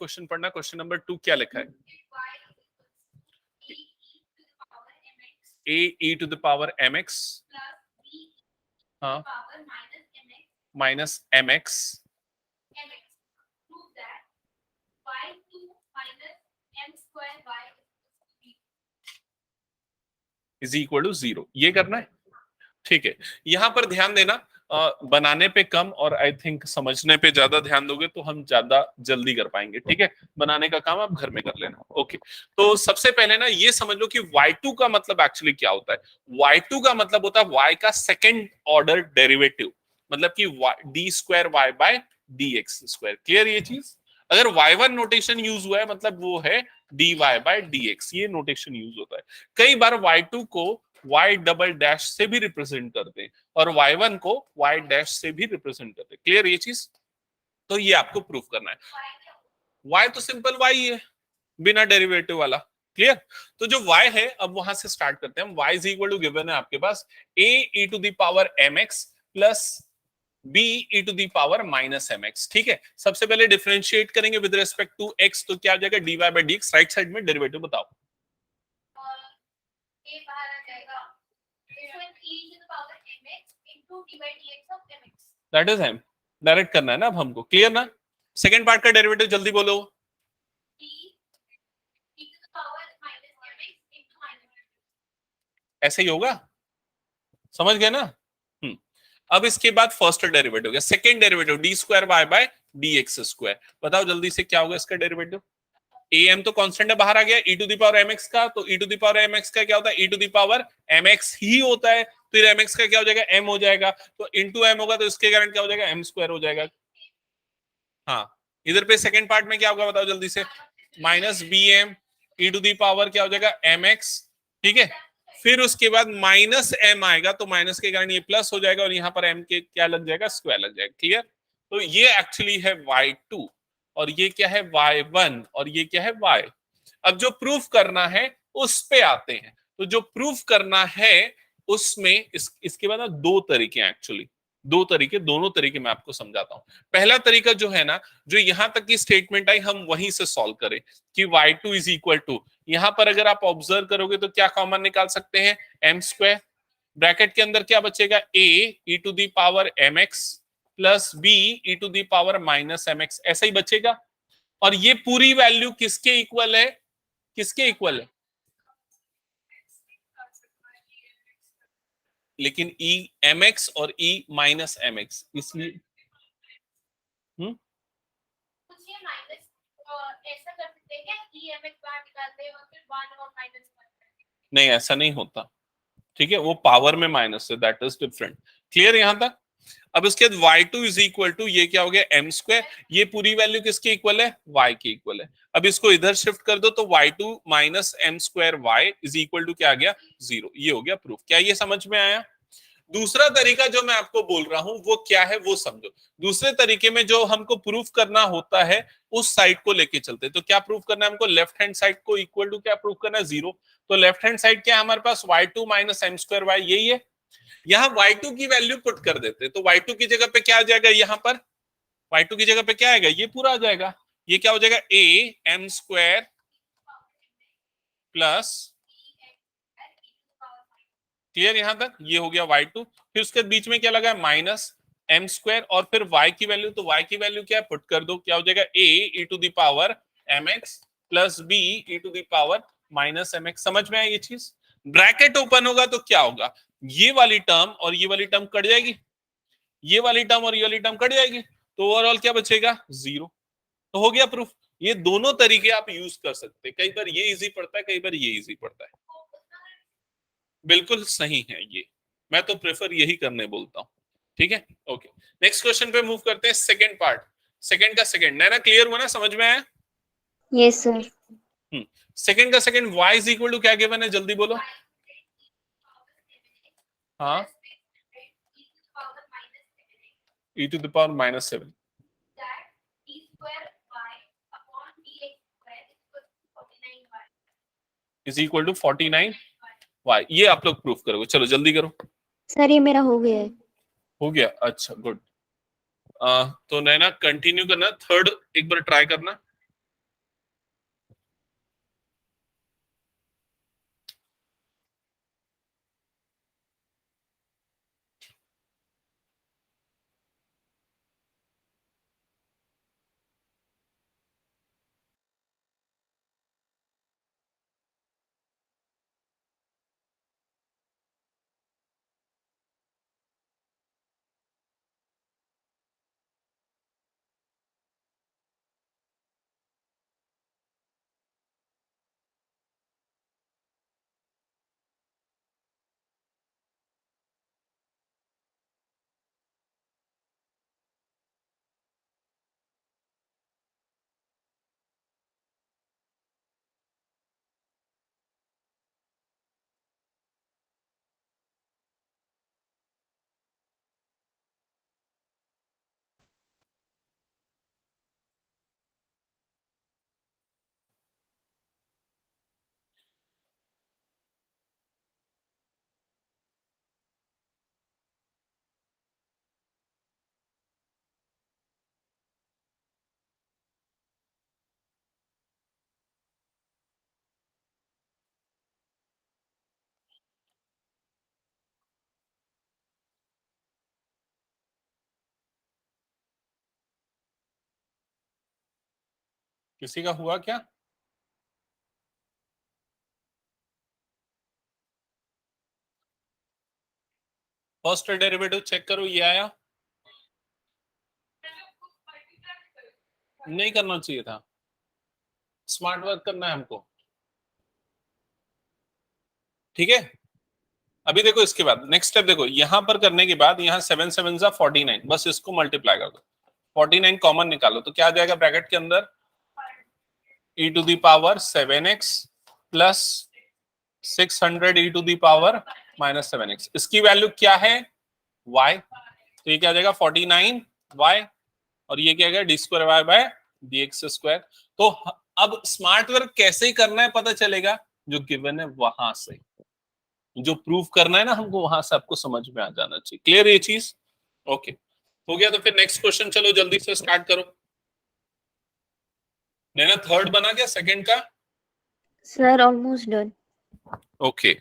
Question पढ़ना, question number 2 क्या लिखा है? a e to the power mx, हाँ, minus mx is equal to 0, ये करना है। ठीक है, यहां पर ध्यान देना, बनाने पे कम और आई थिंक समझने पे ज्यादा ध्यान दोगे तो हम ज्यादा जल्दी कर पाएंगे। ठीक है, बनाने का काम आप घर में कर लेना। ओके, तो सबसे पहले ना ये समझ लो कि y2 का मतलब एक्चुअली क्या होता है। y2 का मतलब होता है y का सेकेंड ऑर्डर डेरिवेटिव, मतलब कि D square Y by D x square. Clear ये चीज? अगर y1 नोटेशन यूज हुआ है मतलब वो है dy बाय dx, ये नोटेशन यूज होता है। कई बार y2 को y डबल डैश से भी रिप्रेजेंट करते हैं और y1 को y डैश से भी रिप्रेजेंट करते हैं। क्लियर ये चीज? तो ये आपको प्रूफ करना है। y तो सिंपल y है, बिना डेरिवेटिव वाला। क्लियर? तो जो y है, अब वहां से स्टार्ट करते हैं हम। y is equal to given है आपके पास a e to the power mx plus b e to the power minus mx। ठीक है, सबसे पहले डिफरेंशिएट करेंगे विद रिस्पेक्ट टू x, तो क्या हो जाएगा dy by dx। Right side में डेरिवेटिव बताओ। दैट इज m, डायरेक्ट करना है ना अब हमको। क्लियर ना? सेकंड पार्ट का डेरिवेटिव जल्दी बोलो। ऐसे ही होगा, समझ गए ना? अब इसके बाद फर्स्ट डेरिवेटिव हो गया, second derivative d square Y by D x square. बताओ जल्दी से क्या होगा इसका डेरिवेटिव। ए एम तो कांस्टेंट है, बाहर आ गया। E to the power m x का, तो e to the power m x का क्या होता है? E to the power m x ही होता है, फिर एम एक्स का क्या हो जाएगा? एम हो जाएगा। तो इंटू एम होगा तो इसके कारण क्या हो जाएगा? एम स्क्वायर हो जाएगा। हाँ, इधर पे सेकंड पार्ट में क्या होगा बताओ जल्दी से? Minus B M E to the power क्या हो जाएगा? M X. ठीक है, फिर उसके बाद माइनस एम आएगा तो माइनस के कारण ये प्लस हो जाएगा और यहाँ पर एम के क्या लग जाएगा? स्क्वायर लग जाएगा। क्लियर? तो ये एक्चुअली है y2 और ये क्या है? y1 और ये क्या है? y। अब जो प्रूफ करना है उस पे आते हैं। तो जो प्रूफ करना है उसमें इसके बाद ना दो तरीके हैं एक्चुअली, दो तरीके, दोनों तरीके मैं आपको समझाता हूं। पहला तरीका जो है ना, जो यहां तक की स्टेटमेंट आई हम वहीं से सॉल्व करें कि y2 इज इक्वल टू, यहां पर अगर आप ऑब्जर्व करोगे तो क्या कॉमन निकाल सकते हैं? M square. ब्रैकेट के अंदर क्या बचेगा? a e to the power mx plus b e to the power minus mx, ऐसा ही बचेगा। और ये पूरी वैल्यू किसके इक्वल है? किसके इक्वल है? लेकिन e mx और e माइनस mx, इसलिए नहीं, ऐसा नहीं होता। ठीक है, वो पावर में माइनस है, दैट इज डिफरेंट। क्लियर यहां तक? अब इसके बाद y2 इज इक्वल टू, ये क्या हो गया? M square. ये पूरी वैल्यू किसके इक्वल है? y के इक्वल है। अब इसको इधर शिफ्ट कर दो तो y2 minus M square y is equal to क्या आ गया? 0। ये हो गया प्रूफ। क्या ये समझ में आया? दूसरा तरीका जो मैं आपको बोल रहा हूं वो क्या है वो समझो। दूसरे तरीके में जो हमको प्रूफ करना होता है उस साइड को लेके चलते हैं। तो क्या प्रूफ करना है हमको? लेफ्ट हैंड साइड को इक्वल टू क्या प्रूफ करना है? 0। तो लेफ्ट हैंड साइड क्या है हमारे पास? y2 minus M square y, यही है। यहाँ y2 की वैल्यू पुट कर देते हैं तो y2 की जगह पे क्या आ जाएगा? यहाँ पर y2 की जगह पे क्या आएगा? ये पूरा आ जाएगा। ये क्या हो जाएगा? a M square plus, clear यहां तक? ये हो गया y2। फिर उसके बीच में क्या लगा? माइनस एम स्क्वायर और फिर y की वैल्यू, तो y की वैल्यू क्या पुट कर दो, क्या हो जाएगा? a e to the power mx plus b e to the power minus mx। समझ में आया ये चीज? ब्रैकेट ओपन होगा तो क्या होगा? ये वाली टर्म और ये वाली टर्म कट जाएगी, ये वाली टर्म और ये वाली टर्म कट जाएगी, तो ओवरऑल क्या बचेगा? 0। तो हो गया प्रूफ। ये दोनों तरीके आप यूज कर सकते हैं। कई बार ये इजी पड़ता है, कई बार ये इजी पड़ता है। बिल्कुल सही है ये, मैं तो प्रेफर यही करने बोलता हूँ। ठीक है, ओके। नेक्स्ट क्वेश्चन पे मूव करते हैं। सेकंड पार्ट, सेकंड का सेकंड ना क्लियर हुआ ना? समझ में आया? Yes sir. सेकंड का second y is equal to क्या गिवन है? जल्दी बोलो। हाँ, e to the power minus 7 is equal to 49 y। ये आप लोग प्रूफ करोगे, चलो जल्दी करो। सर ये मेरा हो गया है। हो गया, अच्छा गुड। तो नैना कंटिन्यू करना, थर्ड एक बार ट्राई करना। किसी का हुआ क्या? फर्स्ट डेरिवेटिव चेक करो, ये आया? नहीं करना चाहिए था, स्मार्ट वर्क करना है हमको। ठीक है, अभी देखो इसके बाद नेक्स्ट स्टेप देखो, यहां पर करने के बाद यहाँ 7 7 जा 49, बस इसको मल्टीप्लाई कर दो, 49 कॉमन निकालो तो क्या आ जाएगा ब्रैकेट के अंदर, e to the power 7x plus 600 e to the power minus 7x। इसकी वैल्यू क्या है? y। तो ये क्या आ जाएगा 49y, और ये क्या है D square Y by D x square. तो अब स्मार्ट वर्क कैसे ही करना है पता चलेगा, जो गिवन है वहां से, जो प्रूफ करना है ना हमको वहां से आपको समझ में आ जाना चाहिए। क्लियर ये चीज? ओके, हो गया। तो फिर नेक्स्ट क्वेश्चन चलो जल्दी से स्टार्ट करो। नैना थर्ड बना गया, सेकंड का? Sir almost done. ओके,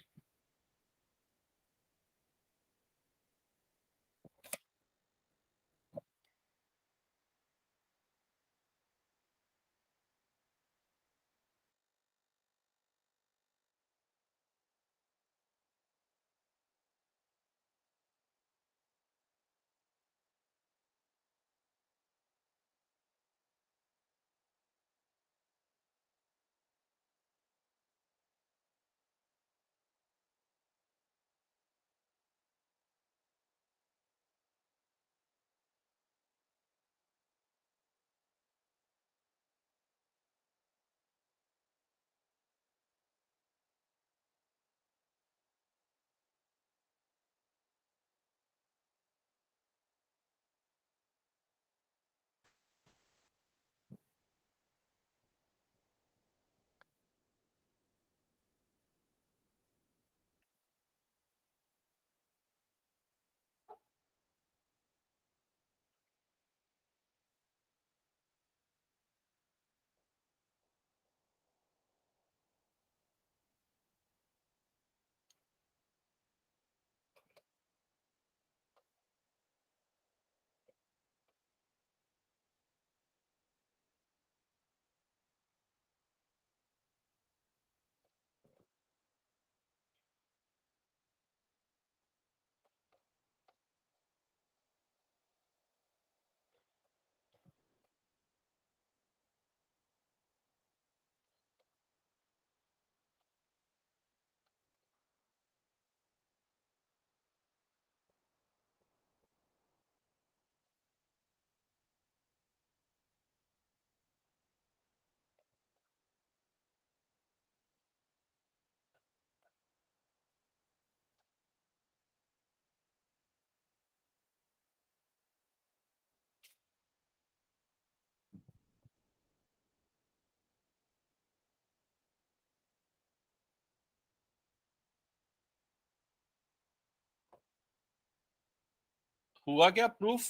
हुआ क्या प्रूफ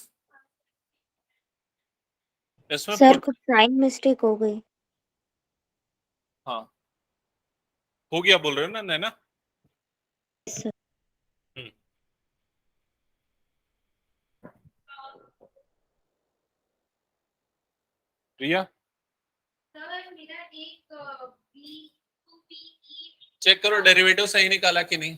इसमें? सर पुट, कुछ साइन मिस्टेक हो गई। हाँ हो गया बोल रहे हो ना नैना? सर हम्म, प्रिया चेक करो डेरिवेटिव सही निकाला कि नहीं।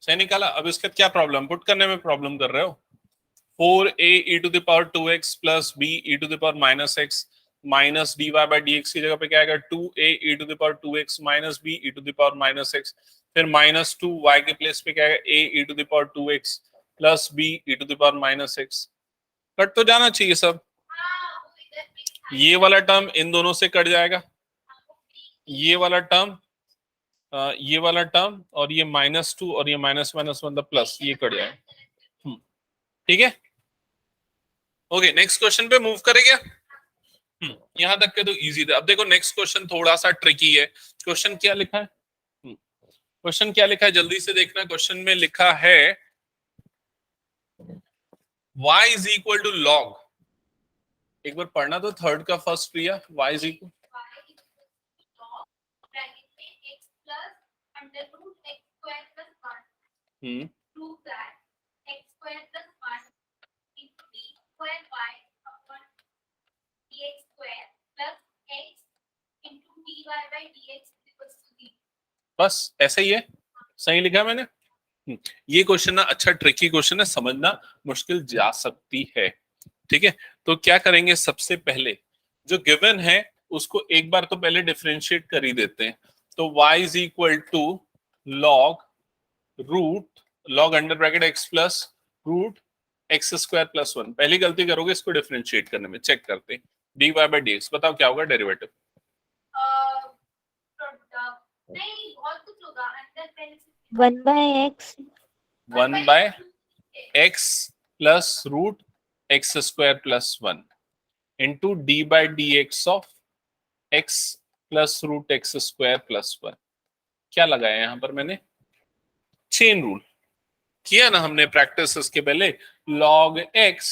सही निकाला। अब इसका क्या प्रॉब्लम, पुट करने में प्रॉब्लम कर रहे हो? 4a e to the power 2x plus b e to the power minus x minus dy by dx की जगह पे क्या आएगा 2a e to the power 2x minus b e to the power minus x, फिर minus 2y के place पे क्या आएगा a e to the power 2x plus b e to the power minus x। Cut तो जाना चाहिए सब, ये वाला टर्म इन दोनों से कट जाएगा, ये वाला टर्म ये वाला टर्म, और ये -2 और ये माइनस माइनस मतलब प्लस, ये कट जाएगा। ठीक है, ओके नेक्स्ट क्वेश्चन पे मूव करेंगे। यहां तक के तो इजी था। अब देखो नेक्स्ट क्वेश्चन थोड़ा सा ट्रिकी है। क्वेश्चन क्या लिखा है? क्वेश्चन क्या लिखा है जल्दी से देखना। क्वेश्चन में लिखा है y is equal to log, एक बार पढ़ना तो थर्ड का first Priya, y is equal बस ऐसे ही है, सही लिखा मैंने। ये क्वेश्चन ना अच्छा ट्रिकी क्वेश्चन है, समझना मुश्किल जा सकती है। ठीक है, तो क्या करेंगे, सबसे पहले जो गिवन है उसको एक बार तो पहले डिफरेंशिएट कर ही देते हैं। तो y is equal to log root log under bracket x plus root X square plus 1। पहली गलती करोगे इसको डिफरेंशिएट करने में, चेक करते हैं। dy बाय dx, बताओ क्या होगा derivative. One by X 1 by x plus root X square plus 1 into D by D x of x plus root X square plus 1। क्या लगाया यहां पर मैंने, चेन रूल किया ना हमने प्रैक्टिस इसके पहले, log x।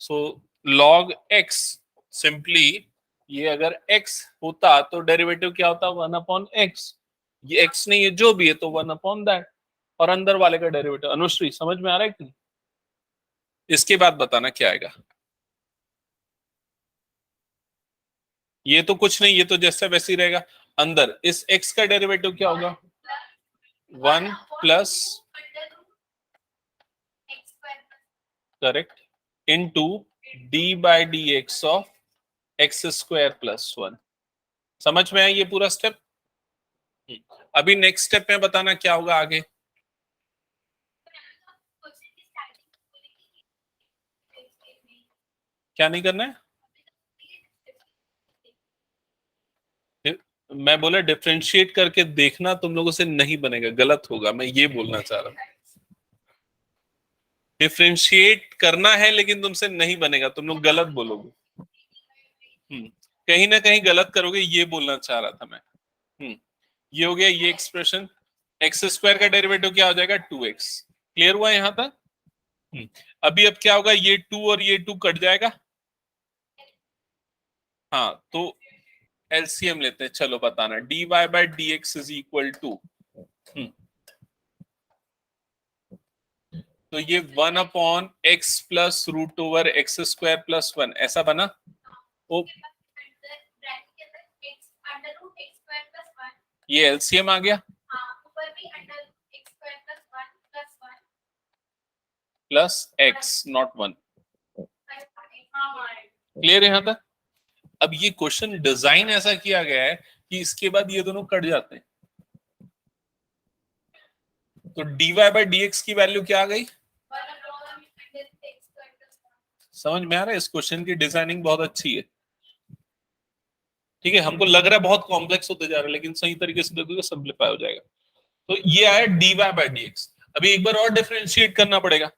सो log x सिंपली, ये अगर x होता तो डेरिवेटिव क्या होता, 1/x। ये x नहीं है, जो भी है तो 1/that, और अंदर वाले का डेरिवेटिव। अनुश्री समझ में आ रहा है कि नहीं? इसके बाद बताना क्या आएगा। ये तो कुछ नहीं, ये तो जैसे वैसे ही रहेगा। अंदर इस x का डेरिवेटिव क्या होगा, 1 plus, correct, into D by D x of x square plus 1। समझ में आया ये पूरा स्टेप। अभी नेक्स्ट स्टेप में बताना क्या होगा आगे। क्या नहीं करना है, मैं बोला डिफरेंशिएट करके देखना, तुम लोगों से नहीं बनेगा, गलत होगा, मैं ये बोलना चाह रहा हूं। डिफरेंशिएट करना है लेकिन तुमसे नहीं बनेगा, तुम लोग गलत बोलोगे। कहीं ना कहीं गलत करोगे, ये बोलना चाह रहा था मैं। ये हो गया ये एक्सप्रेशन। एक्स स्क्वायर का डेरिवेटिव क्या हो जाएगा, 2x। क्लियर हुआ यहां तक। अभी अब क्या होगा, ये 2 और ये 2 कट जाएगा। हाँ, तो एलसीएम लेते हैं, चलो बताना। dy by D x is equal to, तो ये 1/x plus root over X square plus 1 ऐसा बना। ओ, ये एलसीएम आ गया, प्लस x नॉट 1। क्लियर यहां तक। अब ये क्वेश्चन डिजाइन ऐसा किया गया है कि इसके बाद ये दोनों कट जाते हैं, तो dy बाई डी एक्स की वैल्यू क्या आ गई, समझ में आ रहा है। इस क्वेश्चन की डिजाइनिंग बहुत अच्छी है। ठीक है, हमको लग रहा है बहुत कॉम्प्लेक्स होते जा रहा है, लेकिन सही तरीके से देखोगे सिंपलीफाई हो जाएगा। तो ये आया dy बाई डी एक्स। अभी एक बार और डिफरेंशिएट करना पड़ेगा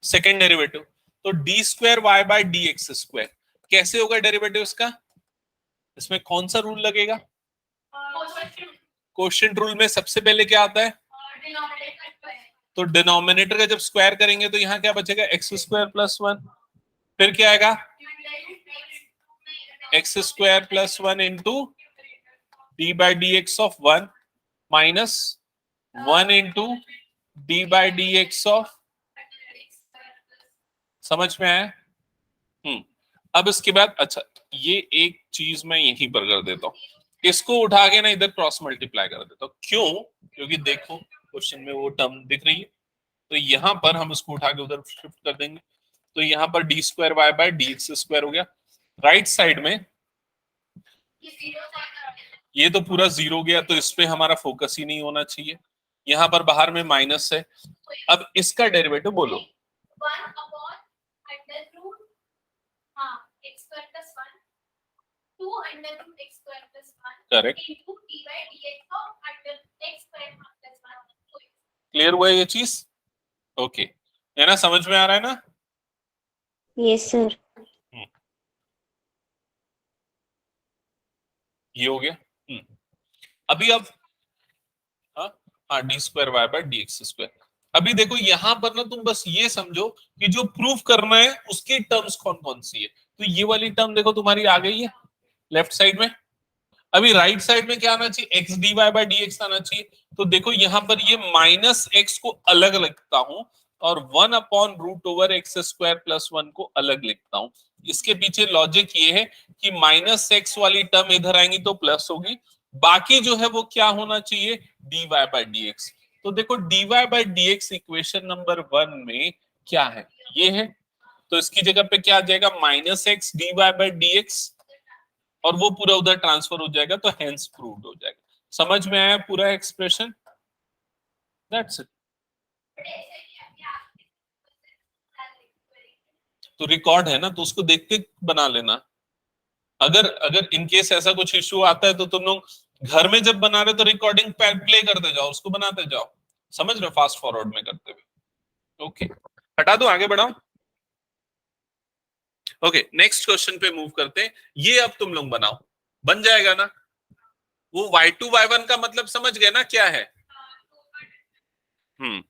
सेकेंड डेरिवेटिव। तो D square Y by D x square कैसे होगा डेरिवेटिव इसका, इसमें कौन सा रूल लगेगा, क्वोशिएंट रूल में सबसे पहले क्या आता है, तो डिनोमिनेटर का जब स्क्वायर करेंगे तो यहाँ क्या बचेगा, एक्स स्क्वायर प्लस 1। फिर क्या आएगा, x square plus 1 into D by D x of 1 minus 1 into D by D x of, समझ में आया। अब इसके बाद अच्छा, ये एक चीज मैं यहीं पर कर देता हूँ, इसको उठा के ना इधर क्रॉस मल्टीप्लाई कर देता हूँ। क्यों, क्योंकि देखो क्वेश्चन में वो टर्म दिख रही है, तो यहां पर हम उसको उठा के उधर शिफ्ट कर देंगे। तो यहाँ पर D square Y by D x square हो गया। राइट साइड में ये तो पूरा जीरो गया, तो इस पे हमारा फोकस ही नहीं होना चाहिए। यहाँ पर बाहर में माइनस है। अब इसका डेरिवेटिव बोलो, करेक्ट। क्लियर हुआ ये चीज, ओके है ना, समझ में आ रहा है ना। Yes sir. ये हो गया। अभी अब हाँ D square Y by D x square. अभी देखो यहां पर ना तुम बस ये समझो कि जो प्रूफ करना है उसकी टर्म्स कौन कौन सी है। तो ये वाली टर्म देखो तुम्हारी आ गई है लेफ्ट साइड में। अभी राइट साइड में क्या आना चाहिए, X D Y by D X आना चाहिए। तो देखो यहाँ पर ये माइनस एक्स को अलग लिखता हूं और 1/√x स्क्वायर प्लस 1 को अलग लिखता हूं। इसके पीछे लॉजिक ये है कि माइनस एक्स वाली टर्म इधर आएंगी तो प्लस होगी बाकी जो है वो क्या होना चाहिए, dy बाई डी एक्स। तो देखो dy by D x equation number 1 में क्या है, ये है, तो इसकी जगह पे क्या आ जाएगा, minus x dy by D x, और वो पूरा उधर ट्रांसफर हो जाएगा, तो हेंस प्रूव्ड हो जाएगा। समझ में आया पूरा एक्सप्रेशन, दैट्स इट। तो रिकॉर्ड है ना, तो उसको देख के बना लेना। अगर अगर इनकेस ऐसा कुछ इश्यू आता है तो तुम लोग घर में जब बना रहे तो रिकॉर्डिंग प्ले करते जाओ, उसको बनाते जाओ, समझ रहे हो, फास्ट फॉरवर्ड में करते हुए। ओके, हटा दो, आगे बढ़ाओ। ओके, नेक्स्ट क्वेश्चन पे मूव करते हैं। ये अब तुम लोग बनाओ, बन जाएगा ना। वो y2 y1 का मतलब समझ गए ना क्या है। हम्म,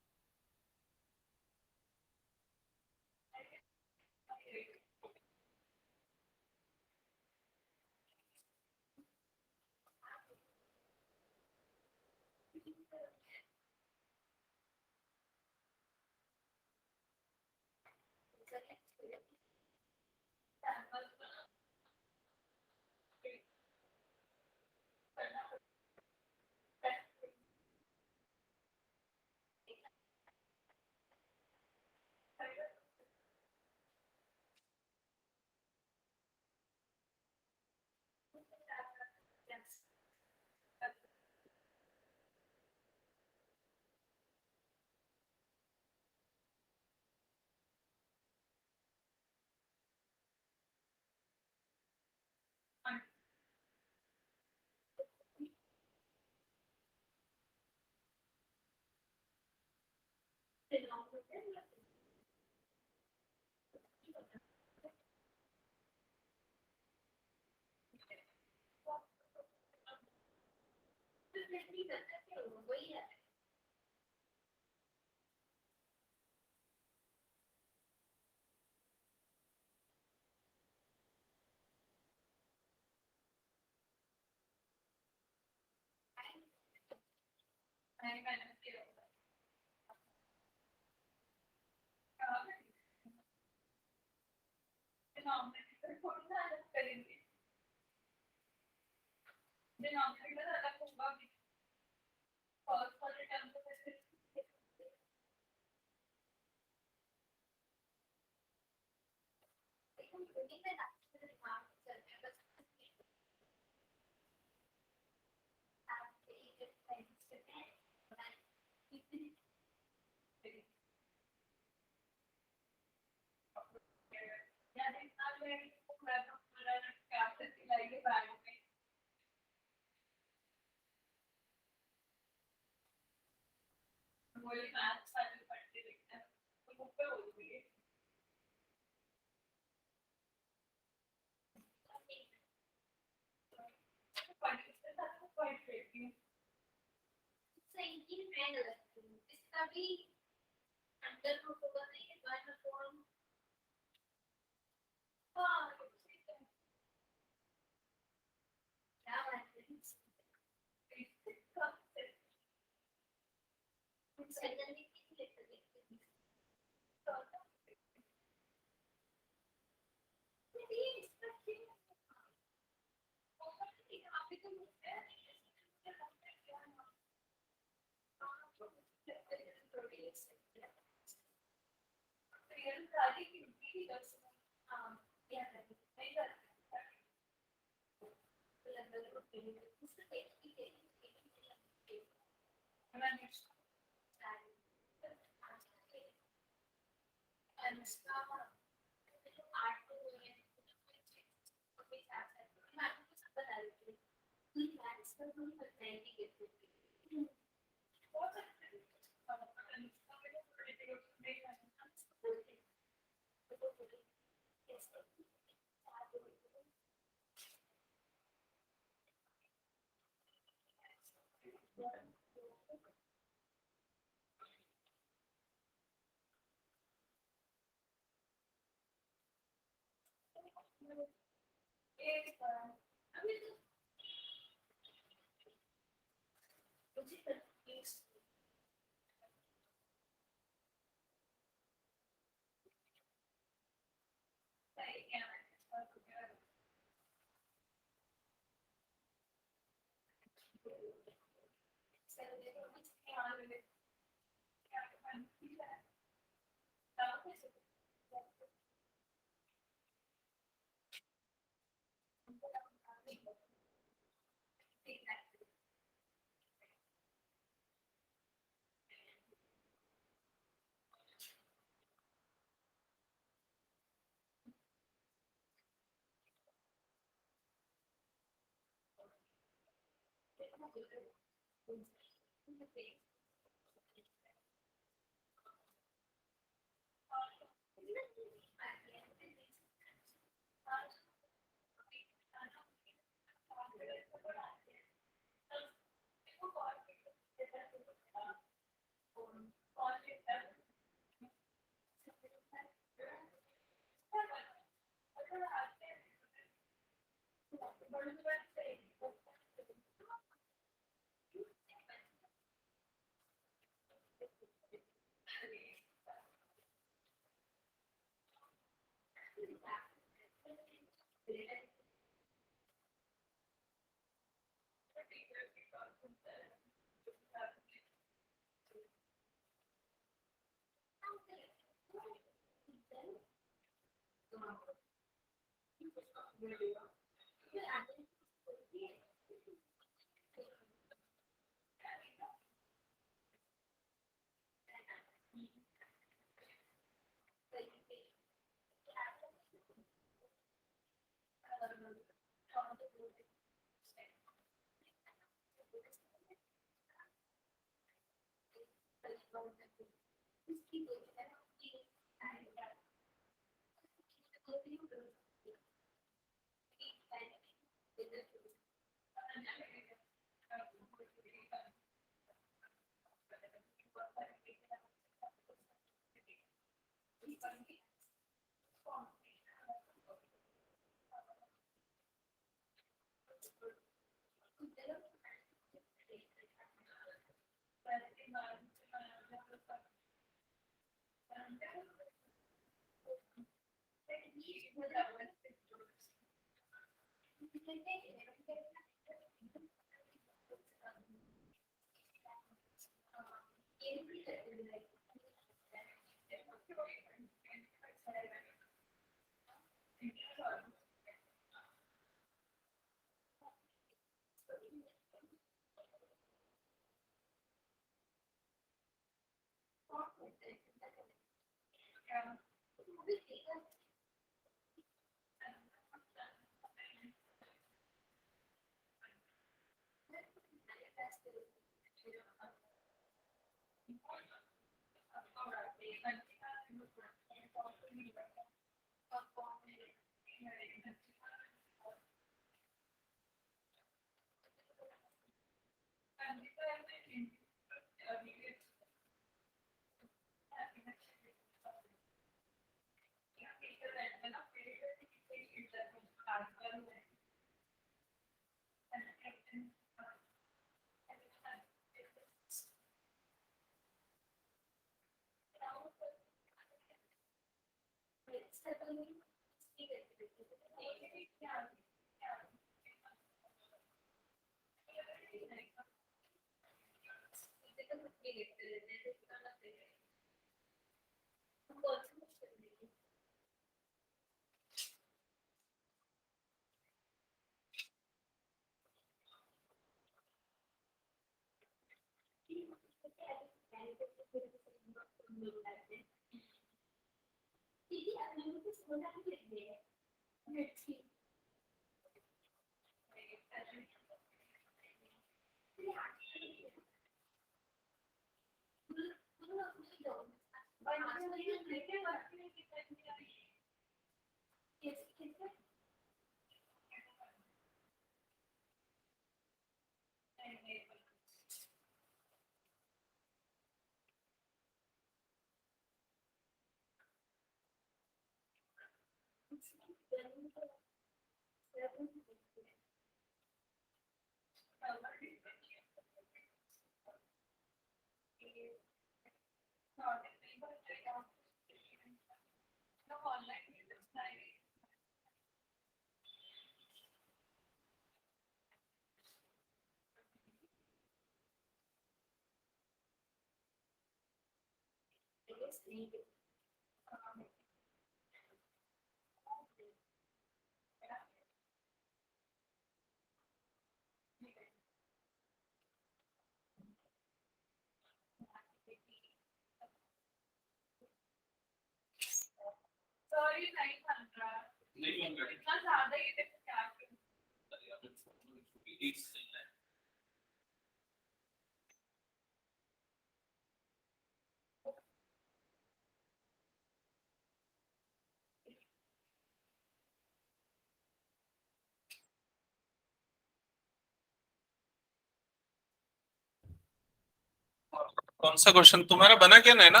कौन सा क्वेश्चन तुम्हारा बना क्या नैना?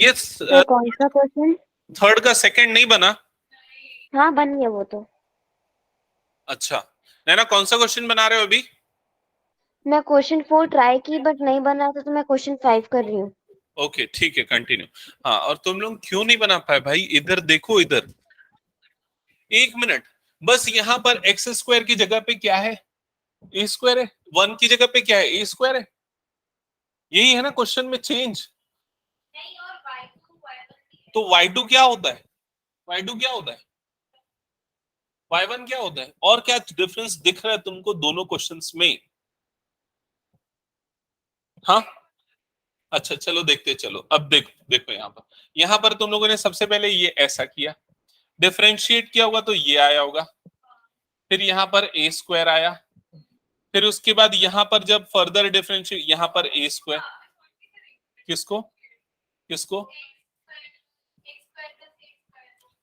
ये सर कौन सा क्वेश्चन? थर्ड का सेकंड नहीं बना? हाँ बन गया वो तो। अच्छा नैना कौन सा क्वेश्चन बना रहे हो अभी? मैं क्वेश्चन 4 ट्राई की बट नहीं बना था, तो मैं क्वेश्चन 5 कर रही हूँ। ओके ठीक है कंटिन्यू। हाँ और तुम लोग क्यों नहीं बना पाए भाई? इधर देखो इधर, एक मिनट। बस यहाँ पर एक्स स्क्वायर की जगह पे क्या है? ए स्क्वायर है। वन की जगह पे क्या है? ए स्क्वायर है। यही है ना क्वेश्चन में चेंज। तो y2 क्या होता है? y2 क्या होता है? y1 क्या होता है? और क्या डिफरेंस दिख रहा है तुमको दोनों क्वेश्चंस में? हाँ अच्छा चलो देखते चलो। अब देखो देखो यहाँ पर तुम लोगों ने सबसे पहले ये ऐसा किया, डिफरेंशिएट किया होगा तो ये आया होगा, फिर यहाँ पर ए स्क्वायर आया, फिर उसके बाद यहाँ पर जब फर्दर डिफरेंशिएट यहाँ पर ए स्क्वायर। किसको किसको?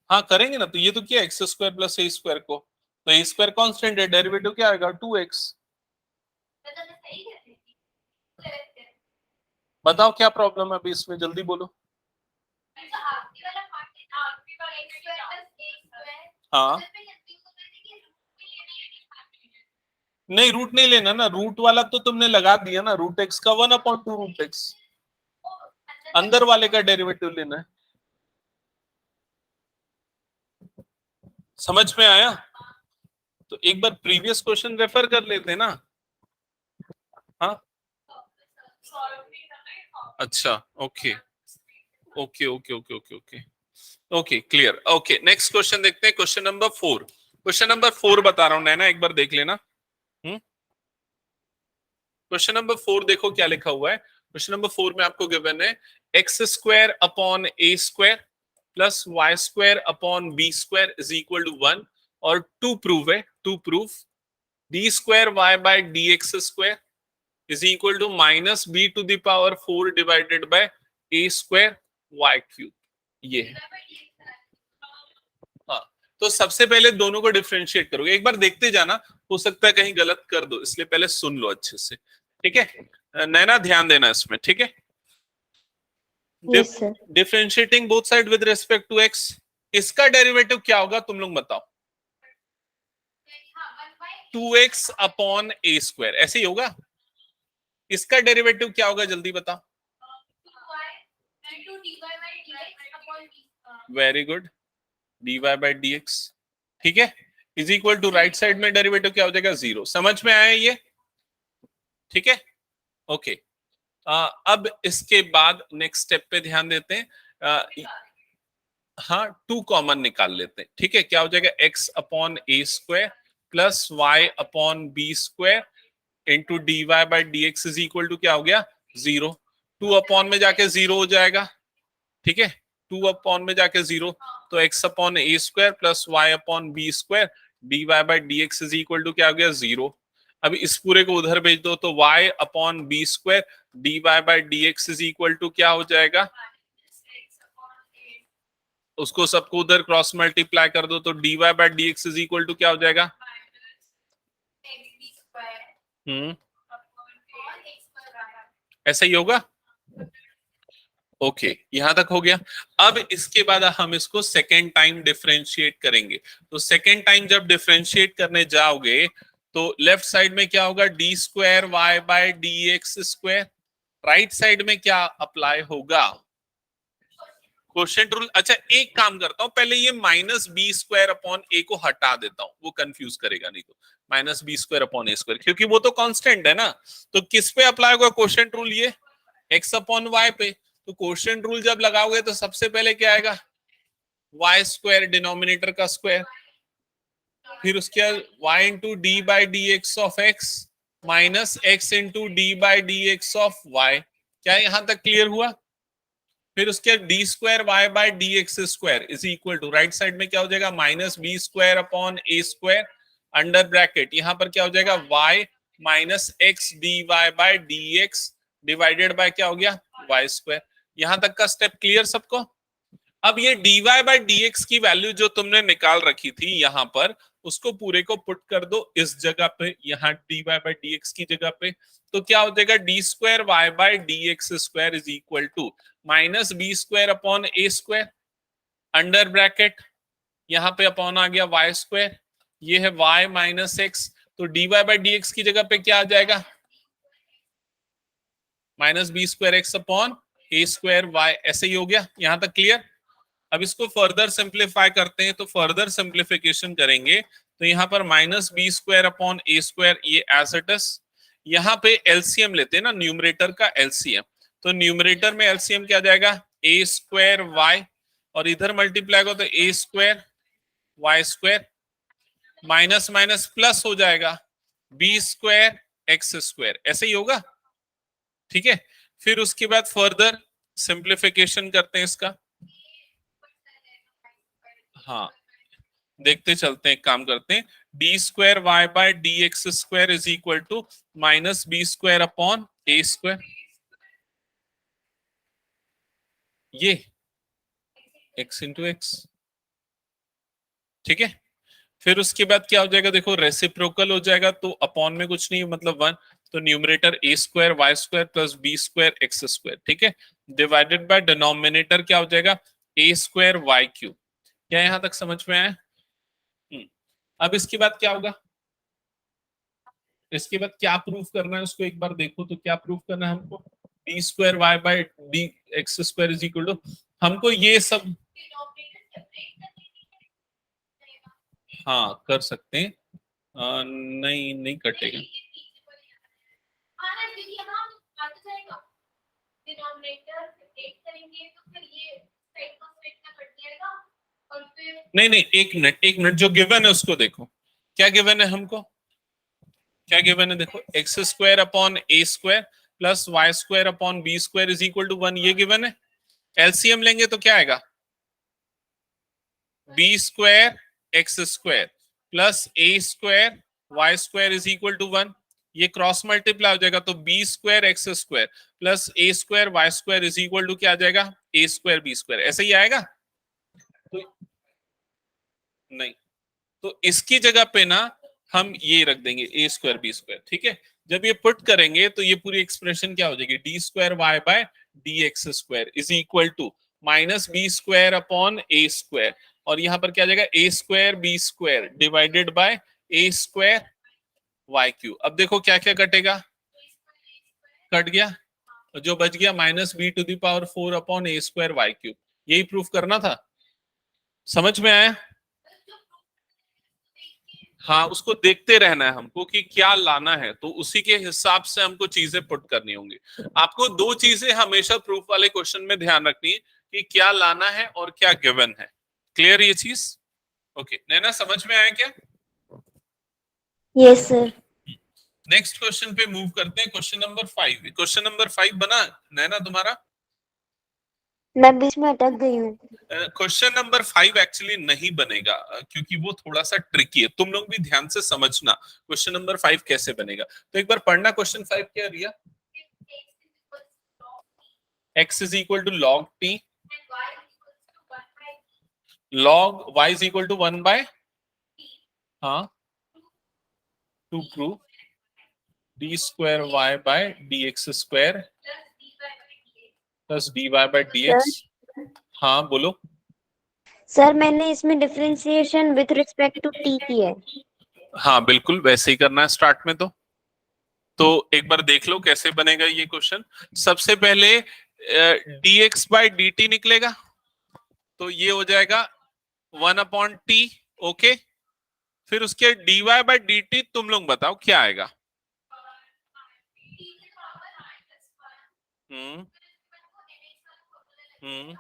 हाँ करेंगे ना, तो ये तो क्या x square plus a square को, तो ए स्क्वायर कांस्टेंट है, डेरिवेटिव क्या आएगा 2x। बताओ क्या प्रॉब्लम है अभी इसमें, जल्दी बोलो। हाँ नहीं रूट नहीं लेना ना, रूट वाला तो तुमने लगा दिया ना, रूट एक्स का 1/2 रूट एक्स, अंदर वाले का डेरिवेटिव लेना है। समझ में आया? तो एक बार प्रीवियस क्वेश्चन रेफर कर लेते हैं ना। हाँ अच्छा okay okay okay okay okay okay okay clear. Okay next question देखते हैं, क्वेश्चन नंबर 4। क्वेश्चन नंबर 4 बता रहा हूं नैना, एक बार देख लेना। क्वेश्चन नंबर 4 देखो क्या लिखा हुआ है। क्वेश्चन नंबर 4 में आपको गिवन है X square upon A square plus Y square upon B square is equal to 1 और टू प्रूव है, to proof D square Y by D x square is equal to minus B to the power 4 divided by A square Y cube. ये है। हाँ तो सबसे पहले दोनों को डिफरेंशिएट करोगे, एक बार देखते जाना, हो सकता है कहीं गलत कर दो, इसलिए पहले सुन लो अच्छे से, ठीक है नैना? ध्यान देना इसमें, ठीक है? Yes sir. Differentiating both side with respect to X, इसका डेरिवेटिव क्या होगा तुम लोग बताओ? 2x अपॉन ए स्क्वायर, ऐसे ही होगा। इसका डेरिवेटिव क्या होगा जल्दी बताओ? Very good, dy by dx, ठीक है, is equal to right side में डेरिवेटिव क्या हो जाएगा? 0। समझ में आया ये? ठीक है ओके। अब इसके बाद नेक्स्ट स्टेप पे ध्यान देते हैं। हाँ 2 कॉमन निकाल लेते हैं, ठीक है? क्या हो जाएगा? x upon A square plus Y upon B square into D Y by D x is equal to क्या हो गया? 0। 2 अपॉन में जाके 0 हो जाएगा, ठीक है? 2 अपॉन में जाके 0, तो x upon A square plus Y upon B square D Y by D x is equal to क्या हो गया? 0। अब इस पूरे को उधर भेज दो तो y upon B square D Y by D x is equal to क्या हो जाएगा? उसको सबको उधर क्रॉस मल्टीप्लाई कर दो तो dy by dx is equal to क्या हो जाएगा? ऐसा ही होगा। ओके यहां तक हो गया। अब इसके बाद हम इसको सेकेंड टाइम डिफरेंशिएट करेंगे। तो सेकेंड टाइम जब डिफरेंशिएट करने जाओगे तो लेफ्ट साइड में क्या होगा? D square Y by D x square. Right side में क्या अप्लाई होगा? Quotient rule. अच्छा एक काम करता हूं, पहले ये minus B square upon A को हटा देता हूं, वो कंफ्यूज करेगा नहीं तो। माइनस बी स्क्वायर अपॉन ए स्क्वायर, क्योंकि वो तो कांस्टेंट है ना। तो किस पे अप्लाई होगा क्वोशिएंट रूल? ये एक्स अपॉन वाई पे। तो क्वोशिएंट रूल जब लगाओगे तो सबसे पहले क्या आएगा? वाई स्क्वायर डिनोमिनेटर का स्क्वायर, फिर उसके बाद Y into D by D x of X minus X into D by D x of Y. क्या यहां तक क्लियर हुआ? फिर उसके D square Y by D x square is equal to right side में क्या हो जाएगा? माइनस बी स्क्वायर अपॉन ए स्क्वायर अंडर ब्रैकेट यहां पर क्या हो जाएगा? Y minus X D y by D X divided by क्या हो गया? Y square. यहां तक का स्टेप क्लियर सबको? अब ये dy बाय dx की वैल्यू जो तुमने निकाल रखी थी यहां पर, उसको पूरे को पुट कर दो इस जगह पे, यहाँ dy बाय dx की जगह पे। तो क्या हो जाएगा? D square Y by D x square is equal to minus B square upon A square under bracket यहाँ पे अपॉन आ गया वाई स्क्वायर, ये है वाई माइनस एक्स। तो dy बाय dx की जगह पे क्या आ जाएगा? Minus B square x upon ए स्क्वायर वाई। ऐसे ही हो गया, यहां तक क्लियर? अब इसको फर्दर सिंप्लीफाई करते हैं, तो फर्दर सिंप्लीफिकेशन करेंगे तो यहाँ पर माइनस बी स्क्वायर अपॉन ए स्क्वायर ये एज इट इज। यहाँ पे एलसीएम लेते हैं ना, न्यूमरेटर का एलसीएम, तो न्यूमरेटर में एलसीएम क्या जाएगा? ए स्क्वायर वाई, और इधर मल्टीप्लाई को तो a square y square minus minus plus हो जाएगा बी स्क्वायर एक्स स्क्वायर। ऐसे ही होगा, ठीक है? फिर उसके बाद फर्दर सिंप्लीफिकेशन करते हैं इसका। हाँ देखते चलते हैं, काम करते हैं। D square Y by D x square is equal to minus B square upon A square, ये एक्स इंटू एक्स, ठीक है? फिर उसके बाद क्या हो जाएगा? देखो रेसिप्रोकल हो जाएगा तो अपॉन में कुछ नहीं, मतलब 1, तो numerator a square y square plus b square x square, ठीक है? डिवाइडेड बाय डिनोमिनेटर क्या हो जाएगा? A square Y cube. क्या यहां तक समझ में आया? अब इसके बाद क्या होगा? इसके बाद क्या प्रूफ करना है उसको एक बार देखो तो। क्या प्रूफ करना है हमको? D square Y by D x square is equal to, हमको ये सब हाँ कर सकते हैं। नहीं नहीं कटेगा। नहीं नहीं, एक मिनट एक मिनट, जो गिवन है उसको देखो, क्या गिवन है हमको, क्या गिवन है देखो, x square upon A square plus Y square upon B square is equal to 1, ये गिवन है। एलसीएम लेंगे तो क्या आएगा, b square x square plus a square y square is equal to 1, ये क्रॉस मल्टीप्लाई हो जाएगा, तो b square x square plus a square y square is equal to क्या आ जाएगा, ए स्क्वायर बी स्क्वायर, ऐसे ही आएगा। तो नहीं, तो इसकी जगह पे ना हम ये रख देंगे ए स्क्वायर बी स्क्वायर, ठीक है। जब ये पुट करेंगे तो ये पूरी एक्सप्रेशन क्या हो जाएगी, d square Y by D x square is equal to minus B square upon A square, और यहां पर क्या आ जाएगा, a square b square divided by A square y cube. अब देखो क्या क्या कटेगा, कट गया, और जो बच गया minus B to the power 4 upon A square y q, यही प्रूफ करना था। समझ में आया? हाँ, उसको देखते रहना है हमको कि क्या लाना है, तो उसी के हिसाब से हमको चीजें पुट करनी होंगी। आपको दो चीजें हमेशा प्रूफ वाले क्वेश्चन में ध्यान रखनी है, कि क्या लाना है और क्या गिवन है। क्लियर ये चीज? ओके नैना, समझ में आया क्या? Yes sir. नेक्स्ट क्वेश्चन पे मूव करते हैं, क्वेश्चन नंबर 5। क्वेश्चन नंबर 5 बना नैना तुम्हारा? मैं बीच में अटक गई हूँ। क्वेश्चन नंबर 5 एक्चुअली नहीं बनेगा, क्योंकि वो थोड़ा सा ट्रिकी है, तुम लोग भी ध्यान से समझना क्वेश्चन नंबर 5 कैसे बनेगा। तो एक बार पढ़ना क्वेश्चन 5 क्या Riya. x is equal to log t, log y is equal to 1 by, हाँ, to prove d square Y by D x square plus d y by D x. हाँ बोलो। सर मैंने इसमें differentiation with respect to t की है। हाँ बिल्कुल वैसे ही करना है स्टार्ट में। तो एक बार देख लो कैसे बनेगा ये क्वेश्चन। सबसे पहले dx बाय dt निकलेगा, तो ये हो जाएगा 1 अपॉन टी, ओके। फिर उसके dy बाय dt तुम लोग बताओ क्या आएगा। हम्म हम्म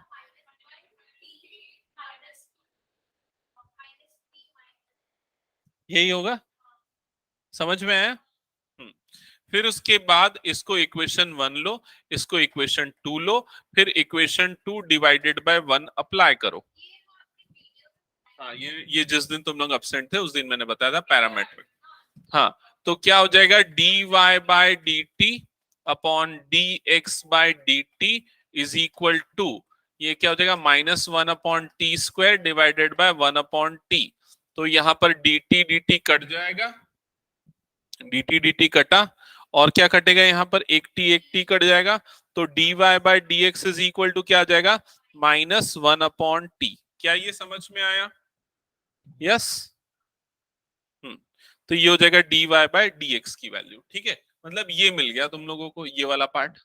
यही होगा, समझ में आया? फिर उसके बाद इसको इक्वेशन 1 लो, इसको इक्वेशन 2 लो, फिर इक्वेशन 2 डिवाइडेड बाय 1 अप्लाई करो। हाँ ये जिस दिन तुम लोग एब्सेंट थे उस दिन मैंने बताया था पैरामेट्रिक। हाँ, तो क्या हो जाएगा, d y by d t upon d x by d t is equal to, ये क्या हो जाएगा, -1 upon t square divided by 1 upon t. तो यहां पर डी टी कट जाएगा, डी टी कटा, और क्या कटेगा यहाँ पर, एक टी कट जाएगा, तो d y by D x is equal to क्या आ जाएगा, -1 अपॉन टी। क्या ये समझ में आया? यस। तो ये हो जाएगा d y by D x की वैल्यू, ठीक है। मतलब ये मिल गया तुम लोगों को ये वाला पार्ट।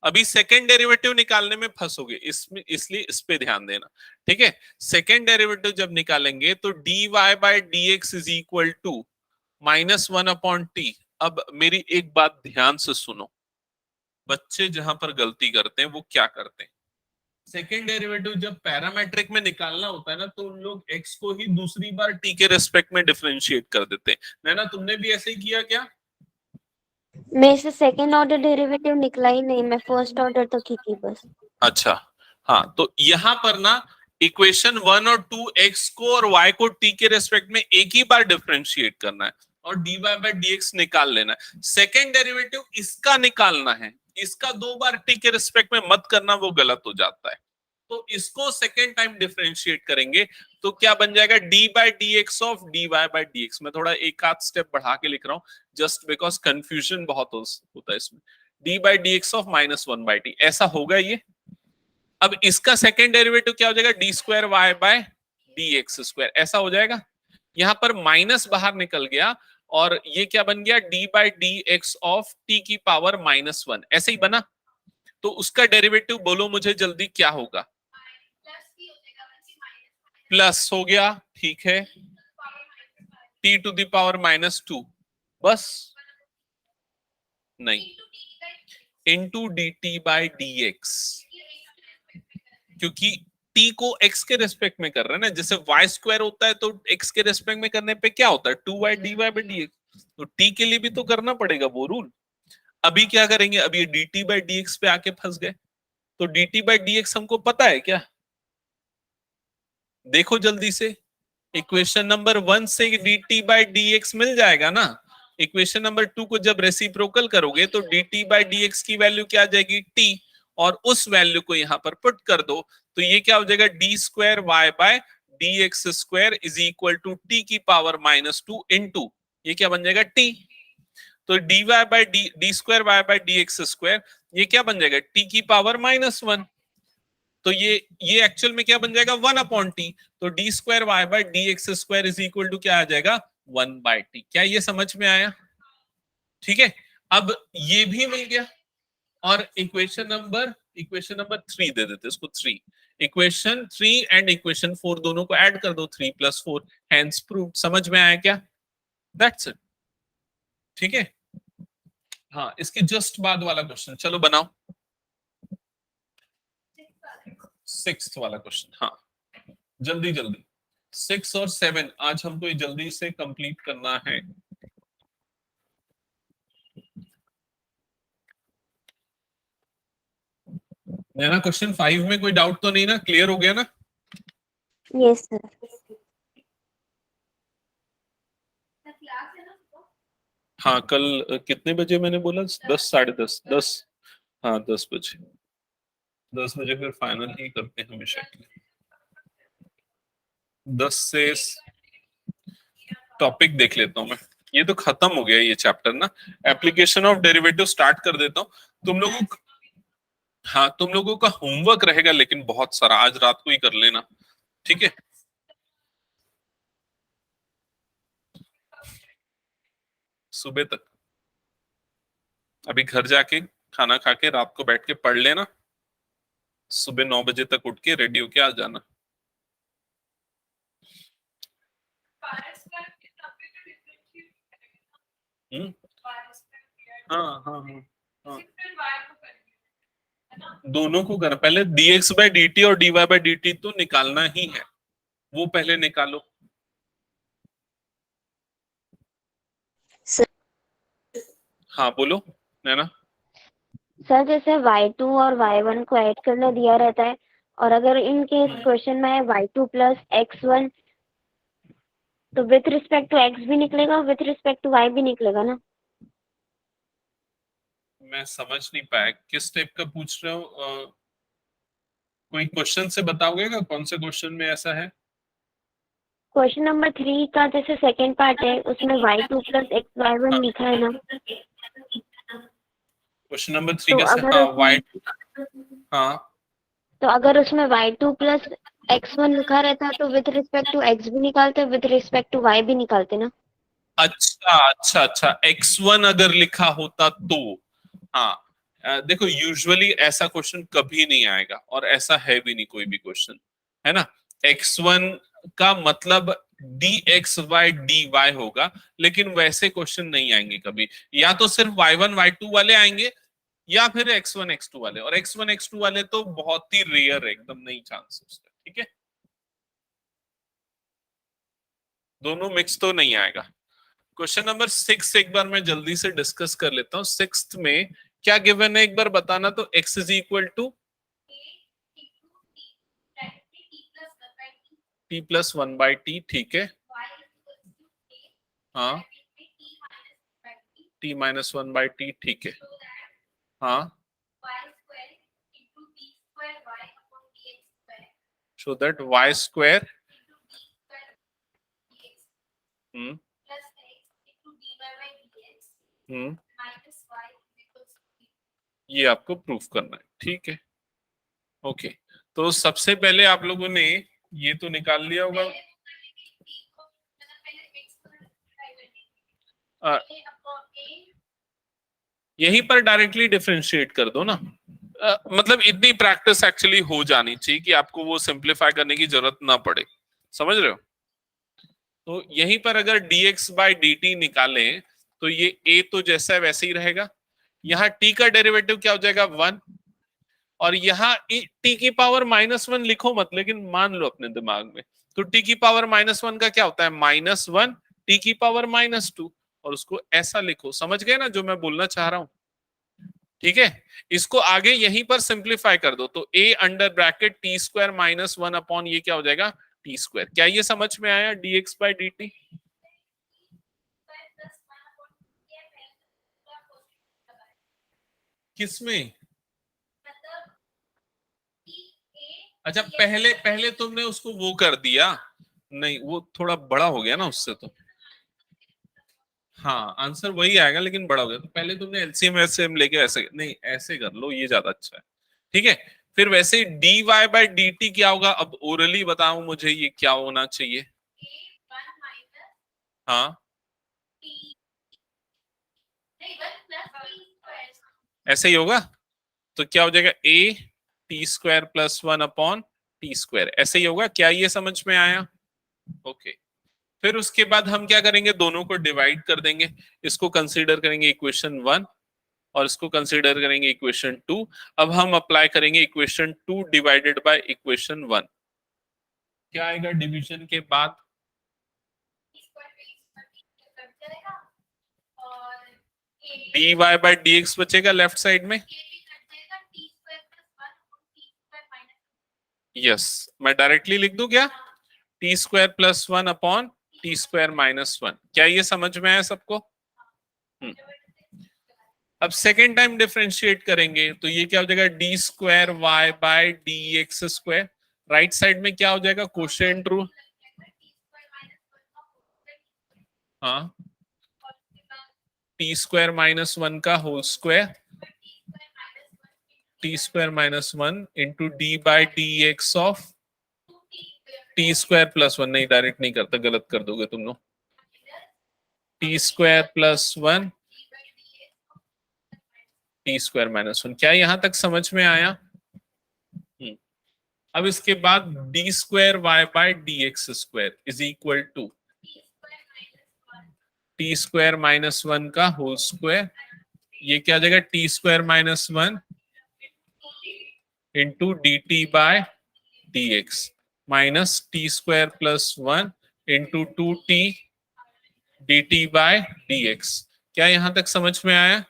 अभी सेकेंड डेरिवेटिव निकालने में फंसोगे, इसमें इसलिए इस पे ध्यान देना, ठीक है। सेकेंड डेरिवेटिव जब निकालेंगे तो d y by D x is equal to -1 upon t. अब मेरी एक बात ध्यान से सुनो, बच्चे जहां पर गलती करते हैं वो क्या करते हैं, सेकेंड डेरिवेटिव जब पैरामेट्रिक में निकालना होता है ना, तो उन लोग x को ही दूसरी बार t के रेस्पेक्ट में डिफरेंशिएट कर देते हैं। ना तुमने भी ऐसे ही किया क्या? मेरे से सेकंड ऑर्डर डेरिवेटिव निकला ही नहीं, मैं फर्स्ट ऑर्डर तक ही थी बस। अच्छा, हाँ, तो यहां पर ना इक्वेशन 1 और 2 x को और y को t के रेस्पेक्ट में एक ही बार डिफरेंशिएट करना है और dy बाय dx निकाल लेना है। सेकेंड डेरिवेटिव इसका निकालना है, इसका 2 बार t के रेस्पेक्ट में मत करना, वो गलत हो जाता है। तो इसको सेकेंड टाइम डिफरेंशिएट करेंगे तो क्या बन जाएगा, d by D x of d Y by D x. मैं थोड़ा एक आध स्टेप बढ़ा के लिख रहा हूं जस्ट बिकॉज कंफ्यूजन बहुत होता है इसमें। D by D x of -1 by T, ऐसा होगा ये। अब इसका सेकेंड डेरिवेटिव क्या हो जाएगा, d square Y by D x square, ऐसा हो जाएगा। यहां पर माइनस बाहर निकल गया और ये क्या बन गया, D by D x of T की पावर -1, ऐसे ही बना। तो उसका डेरिवेटिव बोलो मुझे जल्दी क्या होगा, प्लस हो गया, ठीक है, t टू द पावर -2, बस नहीं, इंटू dt बाई dx, क्योंकि t को x के रेस्पेक्ट में कर रहे हैं ना, जैसे y स्क्वायर होता है तो x के रेस्पेक्ट में करने पे क्या होता है 2y dy बाई dx, तो t के लिए भी तो करना पड़ेगा वो रूल। अभी क्या करेंगे, अभी ये dt बाई dx पे आके फंस गए, तो dt बाई dx हमको पता है क्या, देखो जल्दी से, इक्वेशन नंबर 1 से dt बाई dx मिल जाएगा ना, इक्वेशन नंबर 2 को जब रेसिप्रोकल करोगे तो dt बाई dx की वैल्यू क्या आ जाएगी t, और उस वैल्यू को यहां पर पुट कर दो तो ये क्या हो जाएगा d square Y by D x square is equal to t की पावर -2 इंटू ये क्या बन जाएगा t, तो d y by d square Y by D x square ये क्या बन जाएगा t की पावर -1, तो ये एक्चुअल में क्या बन जाएगा 1/t, तो D square Y by D x square is equal to क्या आ जाएगा 1/t। क्या ये समझ में आया? ठीक है, अब ये भी मिल गया, और इक्वेशन नंबर 3 दे देते इसको, 3 इक्वेशन 3 एंड इक्वेशन 4 दोनों को ऐड कर दो, 3 + 4 हैंस प्रूव्ड। समझ में आया क्या? That's it. ठीक है, हाँ इसके जस्ट बाद वाला क्वेश्चन चलो बनाओ, 6th वाला क्वेश्चन। हाँ जल्दी जल्दी, 6 और 7 आज हमको ये जल्दी से कंप्लीट करना है। नैना क्वेश्चन 5 में कोई डाउट तो नहीं ना, क्लियर हो गया ना? Yes sir. हाँ कल कितने बजे मैंने बोला? 10 साढ़े 10 10, हाँ 10 बजे, 10 बजे फिर फाइनल ही करते हैं हमेशा के लिए। 10 से टॉपिक देख लेता हूँ मैं, ये तो खत्म हो गया ये चैप्टर ना, एप्लीकेशन ऑफ डेरिवेटिव स्टार्ट कर देता हूँ तुम लोगों को। हाँ तुम लोगों का होमवर्क रहेगा लेकिन बहुत सारा, आज रात को ही कर लेना, ठीक है? सुबह तक, अभी घर जाके खाना खा के रात को बैठ के पढ़ लेना, सुबह 9 बजे तक उठ के रेडी होके आ जाना। हाँ हाँ हाँ हाँ, दोनों को करना, पहले dx बाई dt और dy बाई dt तो निकालना ही है, वो पहले निकालो। सर हाँ बोलो नैना। सर जैसे y2 और y1 को ऐड करना दिया रहता है, और अगर इन केस क्वेश्चन में है y2 + x1, तो विथ रिस्पेक्ट टू x भी निकलेगा, विथ रिस्पेक्ट टू y भी निकलेगा ना? मैं समझ नहीं पाया किस टाइप का पूछ रहे हो, कोई क्वेश्चन से बताओगे क्या, कौन से क्वेश्चन में ऐसा है? क्वेश्चन नंबर 3 का जैसे सेकंड पार्ट है, उसमें y2 + xy1 लिखा है ना, क्वेश्चन नंबर 3 तो कैसे? अगर हाँ उसमें हाँ तो अगर उसमें y2 + x1 लिखा रहता तो विथ रिस्पेक्ट टू x भी निकालते, विथ रिस्पेक्ट टू y भी निकालते ना? अच्छा अच्छा अच्छा, x1 अगर लिखा होता तो, हाँ देखो यूजुअली ऐसा क्वेश्चन कभी नहीं आएगा, और ऐसा है भी नहीं कोई भी क्वेश्चन, है ना? x1 का मतलब dx/dy होगा, लेकिन वैसे क्वेश्चन नहीं आएंगे कभी, या तो सिर्फ y1 y2 वाले आएंगे, या फिर x1 x2 वाले, और x1 x2 वाले तो बहुत ही रेयर है, एकदम नहीं चांस उसका, ठीक है? दोनों मिक्स तो नहीं आएगा। क्वेश्चन नंबर 6 एक बार मैं जल्दी से डिस्कस कर लेता हूँ। 6th में क्या गिवन है एक बार बताना, तो x is equal to t + 1/t, ठीक है? हाँ t - 1/t, ठीक है? हाँ so that y square हम्म हम्म ये आपको प्रूफ करना है, ठीक है? ओके, तो सबसे पहले आप लोगों ने ये तो निकाल लिया होगा, यहीं पर डायरेक्टली डिफरेंशिएट कर दो ना, मतलब इतनी प्रैक्टिस एक्चुअली हो जानी चाहिए कि आपको वो सिंपलीफाई करने की जरूरत ना पड़े, समझ रहे हो? तो यहीं पर अगर dx बाय dt निकालें तो ये a तो जैसा है वैसे ही रहेगा, यहाँ t का डेरिवेटिव क्या हो जाएगा 1, और यहाँ t की पावर -1 लिखो मत, लेकिन मान लो अपने दिमाग में, तो t की पावर -1 का क्या होता है -1 t की पावर -2, और उसको ऐसा लिखो। समझ गए ना जो मैं बोलना चाह रहा हूं? ठीक है, इसको आगे यहीं पर सिंप्लीफाई कर दो, तो a under bracket T square -1 upon ये क्या हो जाएगा टी स्क्वायर। क्या ये समझ में आया dx बाय dt? किसमें? अच्छा, पहले पहले तुमने उसको वो कर दिया, नहीं वो थोड़ा बड़ा हो गया ना उससे, तो हाँ आंसर वही आएगा लेकिन बड़ा हो गया। तो पहले तुमने एलसीएम एलसीएम लेके ऐसे नहीं, ऐसे कर लो, ये ज्यादा अच्छा है। ठीक है, फिर वैसे dy बाय dt क्या होगा? अब ओरली बताओ मुझे ये क्या होना चाहिए। हाँ ऐसे ही होगा, तो क्या हो जाएगा a t square +1 upon t square, ऐसे ही होगा। क्या ये समझ में आया? ओके, फिर उसके बाद हम क्या करेंगे, दोनों को डिवाइड कर देंगे। इसको कंसीडर करेंगे इक्वेशन 1 और इसको कंसीडर करेंगे इक्वेशन 2। अब हम अप्लाई करेंगे इक्वेशन 2 डिवाइडेड बाय इक्वेशन 1। क्या आएगा डिवीजन के बाद? dy बाय dx बचेगा लेफ्ट साइड में। यस, मैं डायरेक्टली लिख दूं क्या? T square +1 upon t square -1। क्या ये समझ में आया सबको? अब सेकेंड टाइम डिफरेंशिएट करेंगे तो ये क्या हो जाएगा d square Y by D x square. Right side में क्या हो जाएगा कोशेंट रूल। हाँ, टी स्क्वायर -1 का whole square, t square -1 into D by D x of t square +1। नहीं डायरेक्ट नहीं करता, गलत कर दोगे तुम लोग। T square +1 T square -1। क्या यहां तक समझ में आया? अब इसके बाद d square Y by D x square is equal to t square -1 का होल स्क्वायर, ये क्या हो जाएगा t square -1 into d t by D x minus t square +1 into 2t d t by D x. क्या यहां तक समझ में आया?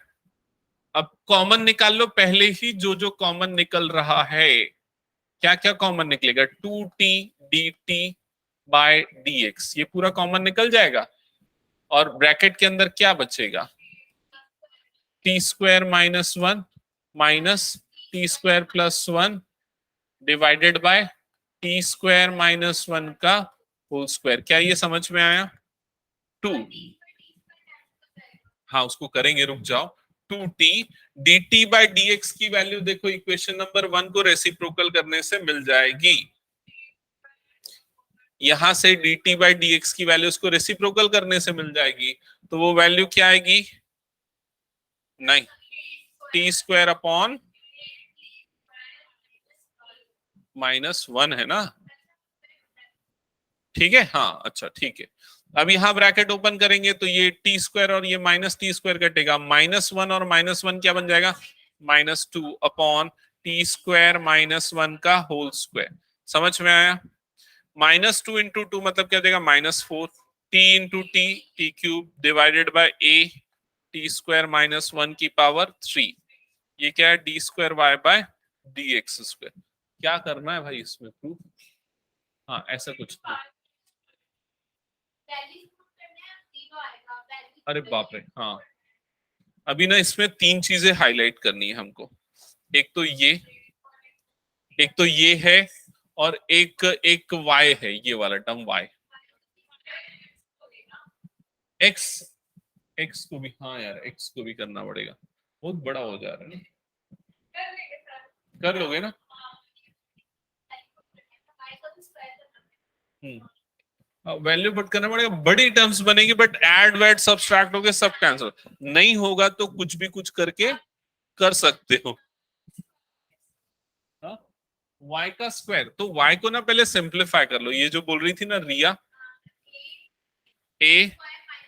अब कॉमन निकाल लो पहले ही, जो जो कॉमन निकल रहा है। क्या क्या कॉमन निकलेगा? 2t d t by D x, ये पूरा कॉमन निकल जाएगा, और ब्रैकेट के अंदर क्या बचेगा? T square -1 minus t square +1 divided by T square -1 का होल स्क्वायर। क्या ये समझ में आया? 2, हाँ उसको करेंगे, रुक जाओ। 2t dt बाय dx की वैल्यू देखो इक्वेशन नंबर 1 को रेसिप्रोकल करने से मिल जाएगी। यहां से dt बाय dx की वैल्यू उसको रेसिप्रोकल करने से मिल जाएगी, तो वो वैल्यू क्या आएगी? नहीं, टी स्क्वायर अपॉन -1 है ना। ठीक है, हाँ अच्छा ठीक है। अब यहाँ ब्रैकेट ओपन करेंगे तो ये टी स्क्वायर और ये माइनस टी स्क्वायर कटेगा, -1 और -1 क्या बन जाएगा? -2 अपॉन टी स्क्वायर -1 का होल स्क्वायर। समझ में आया? -2 इंटू 2 मतलब क्या हो जाएगा -4, t into t t cube divided by a t square -1 की पावर 3। ये क्या है? D square Y by D x square. क्या करना है भाई इसमें प्रूफ? हाँ ऐसा कुछ नहीं। अरे बाप रे, हाँ अभी ना इसमें 3 चीजें हाईलाइट करनी है हमको। एक तो ये है, और एक y है, ये वाला टर्म y। x को भी, हाँ यार x को भी करना पड़ेगा, बहुत बड़ा हो जा रहा है ना। कर लोगे ना? वैल्यू पुट करना पड़ेगा, बड़ी टर्म्स बनेगी, बट ऐड वैड सब्सट्रैक्ट हो गए सब कैंसिल। नहीं होगा तो कुछ भी कुछ करके कर सकते हो। y का स्क्वायर, तो y को ना पहले सिंप्लीफाई कर लो। ये जो बोल रही थी ना Riya, a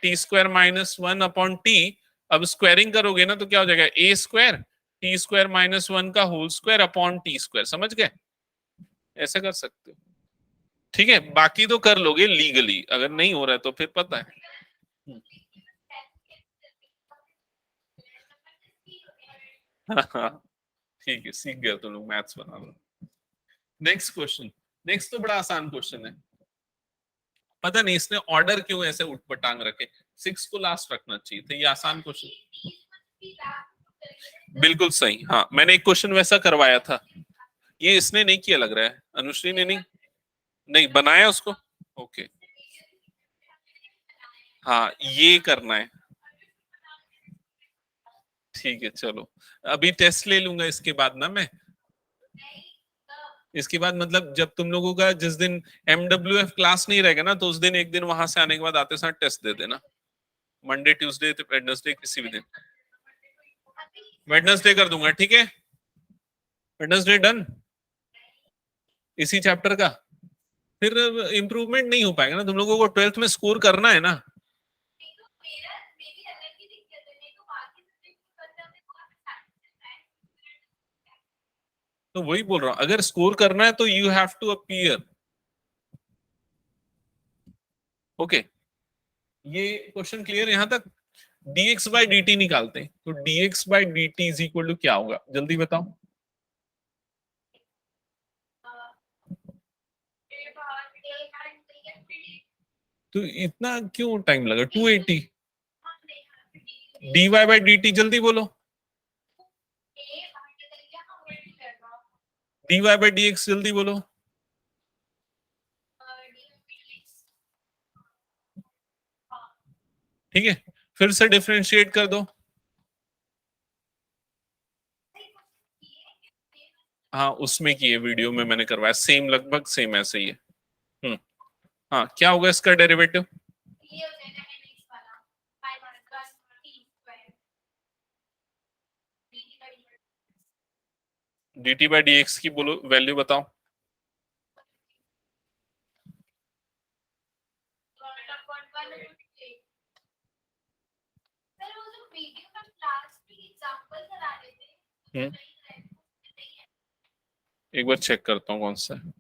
t square minus 1 upon t. अब स्क्वायरिंग करोगे ना तो क्या हो जाएगा, a square t square minus 1 का whole square upon t square. समझ गए, ऐसे कर सकते हो। ठीक है, बाकी तो कर लोगे लीगली, अगर नहीं हो रहा है तो फिर पता है। हाँ ठीक है, सीख गए तो लोग मैथ्स बना लो। नेक्स्ट क्वेश्चन, नेक्स्ट तो बड़ा आसान क्वेश्चन है। पता नहीं इसने ऑर्डर क्यों ऐसे उठपटांग रखे, 6 को लास्ट रखना चाहिए था। ये आसान क्वेश्चन, बिल्कुल सही। हाँ मैंने एक क्वेश्चन वैसा करवाया था, ये इसने नहीं किया लग रहा है, अनुश्री ने नहीं नहीं बनाया उसको। ओके हाँ ये करना है, ठीक है चलो। अभी टेस्ट ले लूंगा इसके बाद ना मैं, इसके बाद मतलब जब तुम लोगों का जिस दिन MWF क्लास नहीं रहेगा ना, तो उस दिन एक दिन वहां से आने के बाद आते समय टेस्ट दे देना। मंडे ट्यूसडे वेडनेसडे किसी भी दिन, वेडनेसडे कर दूंगा ठीक है। वेडनेसडे डन, इसी चैप्टर का। फिर इंप्रूवमेंट नहीं हो पाएगा ना, तुम लोगों को 12th में स्कोर करना है ना। तो वही बोल रहा हूं, अगर स्कोर करना है तो you have to appear. Okay ये क्वेश्चन क्लियर यहां तक। dx बाई dt निकालते हैं, तो dx by dt is equal to क्या होगा, जल्दी बताओ। तो इतना क्यों टाइम लगा, 280। dy बाई dt जल्दी बोलो, dy बाई dx जल्दी बोलो। ठीक है, फिर से डिफरेंशिएट कर दो। हाँ उसमें की है, वीडियो में मैंने करवाया, सेम लगभग सेम ऐसे ही है। हाँ क्या होगा इसका डेरिवेटिव, dt बाई dx की बोलो वैल्यू बताओ। एक बार चेक करता हूँ कौन सा है।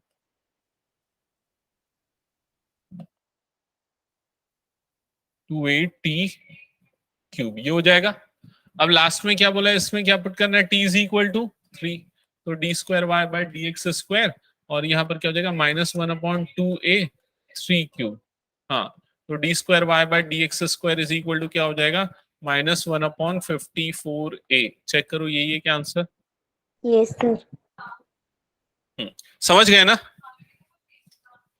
28t क्यूब ये हो जाएगा। अब लास्ट में क्या बोला है, इसमें क्या पुट करना है, t इज इक्वल टू 3, तो D square Y by D x square, और यहाँ पर क्या हो जाएगा -1/2a 3 क्यूब। हाँ तो D square Y by D x square is equal to क्या हो जाएगा, -1/54a। चेक करो यही है क्या आंसर। Yes sir. समझ गए ना।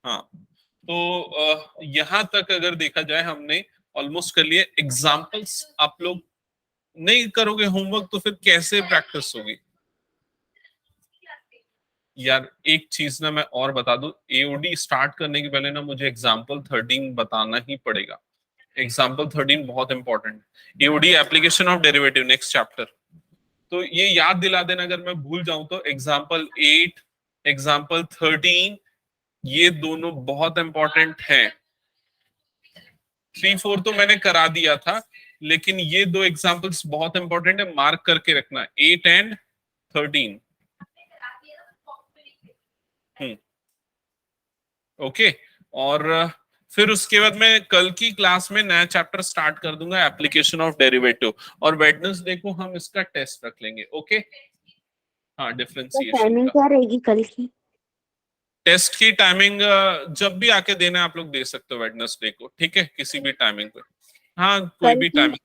हाँ तो यहां तक अगर देखा जाए हमने ऑलमोस्ट कर लिए एग्जाम्पल्स। आप लोग नहीं करोगे होमवर्क तो फिर कैसे प्रैक्टिस होगी यार। एक चीज ना मैं और बता दूं, एओडी स्टार्ट करने के पहले ना मुझे एग्जाम्पल 13 बताना ही पड़ेगा। एग्जाम्पल 13 बहुत इंपॉर्टेंट है, AOD application of derivative next chapter. तो ये याद दिला देना, अगर मैं भूल जाऊं तो एग्जाम्पल 8 एग्जाम्पल 13 ये दोनों बहुत इंपॉर्टेंट हैं। 3-4 तो मैंने करा दिया था, लेकिन ये दो एग्जाम्पल्स बहुत इंपॉर्टेंट है, मार्क करके रखना 8 एंड 13। ओके और फिर उसके बाद मैं कल की क्लास में नया चैप्टर स्टार्ट कर दूंगा, एप्लीकेशन ऑफ डेरिवेटिव, और वेडनेसडे को हम इसका टेस्ट रख लेंगे। ओके हाँ डिफरेंशिएशन टाइमिंग का क्या रहेगी कल की? टेस्ट की टाइमिंग जब भी आके देना आप लोग दे सकते हो वेडनेसडे को, ठीक है किसी भी टाइमिंग पे। हाँ कोई कल भी की टाइमिंग।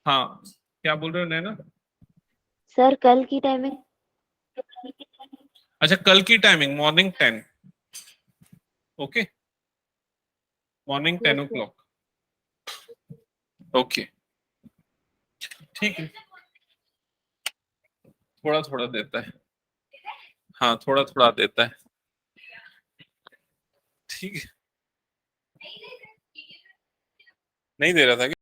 हाँ क्या बोल रहे हो नैना। सर, कल की टाइमिंग? अच्छा कल की timing morning 10। Okay morning 10 o'clock। Okay ठीक है, थोड़ा थोड़ा देता है। हाँ थोड़ा थोड़ा देता है, ठीक है। नहीं दे रहा था क्या?